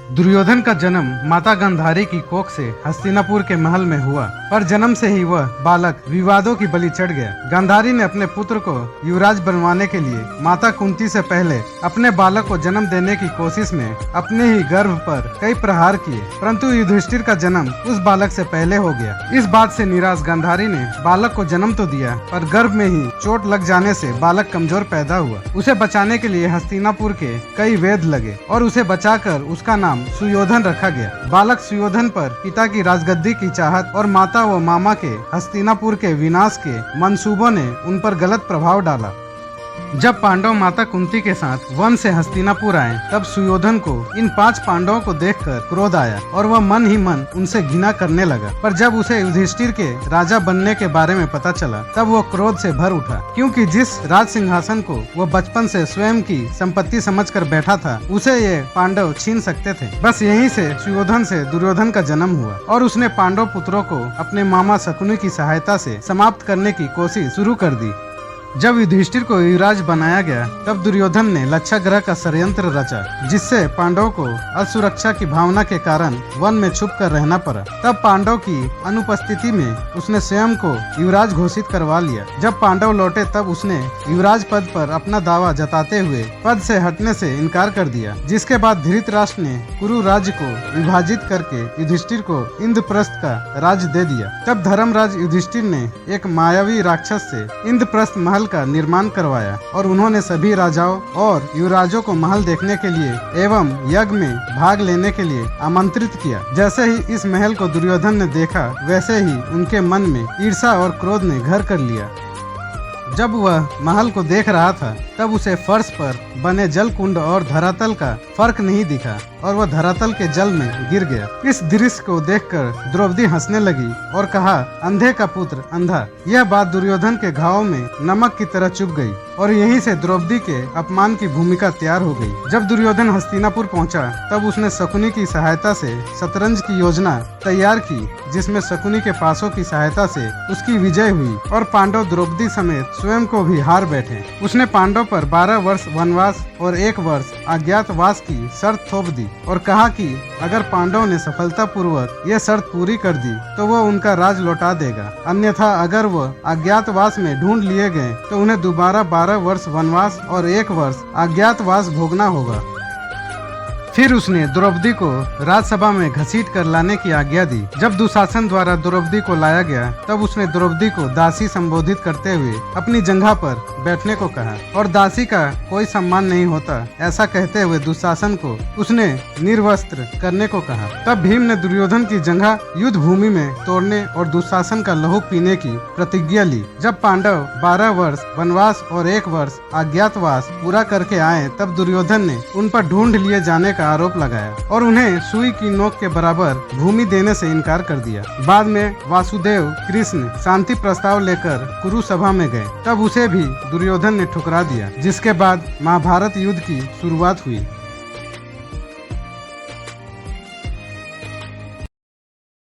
दुर्योधन का जन्म माता गांधारी की कोख से हस्तिनापुर के महल में हुआ, पर जन्म से ही वह बालक विवादों की बलि चढ़ गया। गांधारी ने अपने पुत्र को युवराज बनवाने के लिए माता कुंती से पहले अपने बालक को जन्म देने की कोशिश में अपने ही गर्भ पर कई प्रहार किए, परंतु युधिष्ठिर का जन्म उस बालक से पहले हो गया। इस बात से निराश गांधारी ने बालक को जन्म तो दिया, पर गर्भ में ही चोट लग जाने से बालक कमजोर पैदा हुआ। उसे बचाने के लिए हस्तिनापुर के कई वेद लगे और उसे बचाकर उसका नाम सुयोधन रखा गया। बालक सुयोधन पर पिता की राजगद्दी की चाहत और माता व मामा के हस्तिनापुर के विनाश के मंसूबों ने उन पर गलत प्रभाव डाला। जब पांडव माता कुंती के साथ वन से हस्तिनापुर आए, तब सुयोधन को इन 5 पांडवों को देखकर क्रोध आया और वह मन ही मन उनसे घृणा करने लगा। पर जब उसे युधिष्ठिर के राजा बनने के बारे में पता चला, तब वो क्रोध से भर उठा, क्योंकि जिस राज सिंहासन को वह बचपन से स्वयं की संपत्ति समझकर बैठा था, उसे ये पांडव छीन सकते थे। बस यहीं से सुयोधन से दुर्योधन का जन्म हुआ और उसने पांडव पुत्रों को अपने मामा शकुनि की सहायता से समाप्त करने की कोशिश शुरू कर दी। जब युधिष्ठिर को युवराज बनाया गया, तब दुर्योधन ने लक्षाग्रह का षड्यंत्र रचा, जिससे पांडवों को असुरक्षा की भावना के कारण वन में छुप कर रहना पड़ा। तब पांडव की अनुपस्थिति में उसने स्वयं को युवराज घोषित करवा लिया। जब पांडव लौटे, तब उसने युवराज पद पर अपना दावा जताते हुए पद से हटने से इनकार कर दिया, जिसके बाद धृतराष्ट्र ने कुरु राज्य को विभाजित करके युधिष्ठिर को इंद्रप्रस्थ का राज्य दे दिया। तब धर्मराज युधिष्ठिर ने एक मायावी राक्षस से इंद्रप्रस्थ महल का निर्माण करवाया और उन्होंने सभी राजाओं और युवराजों को महल देखने के लिए एवं यज्ञ में भाग लेने के लिए आमंत्रित किया। जैसे ही इस महल को दुर्योधन ने देखा, वैसे ही उनके मन में ईर्ष्या और क्रोध ने घर कर लिया। जब वह महल को देख रहा था, तब उसे फर्श पर बने जल कुंड और धरातल का फर्क नहीं दिखा और वह धरातल के जल में गिर गया। इस दृश्य को देखकर द्रौपदी हंसने लगी और कहा, अंधे का पुत्र अंधा। यह बात दुर्योधन के घावों में नमक की तरह चुभ गई और यहीं से द्रौपदी के अपमान की भूमिका तैयार हो गई। जब दुर्योधन हस्तिनापुर पहुंचा, तब उसने शकुनि की सहायता से शतरंज की योजना तैयार की, जिसमें शकुनि के पासों की सहायता से उसकी विजय हुई और पांडव द्रौपदी समेत स्वयं को भी हार बैठे। उसने पांडव पर 12 वर्ष वनवास और 1 वर्ष अज्ञातवास की शर्त थोप दी और कहा कि अगर पांडव ने सफलतापूर्वक यह शर्त पूरी कर दी, तो वह उनका राज लौटा देगा, अन्यथा अगर वह अज्ञातवास में ढूंढ लिए गए तो उन्हें दोबारा 12 वर्ष वनवास और 1 वर्ष अज्ञातवास भोगना होगा। फिर उसने द्रौपदी को राजसभा में घसीट कर लाने की आज्ञा दी। जब दुशासन द्वारा द्रौपदी को लाया गया, तब उसने द्रौपदी को दासी संबोधित करते हुए अपनी जंघा पर बैठने को कहा और दासी का कोई सम्मान नहीं होता, ऐसा कहते हुए दुशासन को उसने निर्वस्त्र करने को कहा। तब भीम ने दुर्योधन की जंघा युद्ध भूमि में तोड़ने और दुशासन का लहू पीने की प्रतिज्ञा ली। जब पांडव 12 वर्ष वनवास और 1 वर्ष अज्ञातवास पूरा करके आए, तब दुर्योधन ने उन पर ढूंढ लिए जाने का आरोप लगाया और उन्हें सुई की नोक के बराबर भूमि देने से इनकार कर दिया। बाद में वासुदेव कृष्ण शांति प्रस्ताव लेकर कुरु सभा में गए, तब उसे भी दुर्योधन ने ठुकरा दिया, जिसके बाद महाभारत युद्ध की शुरुआत हुई।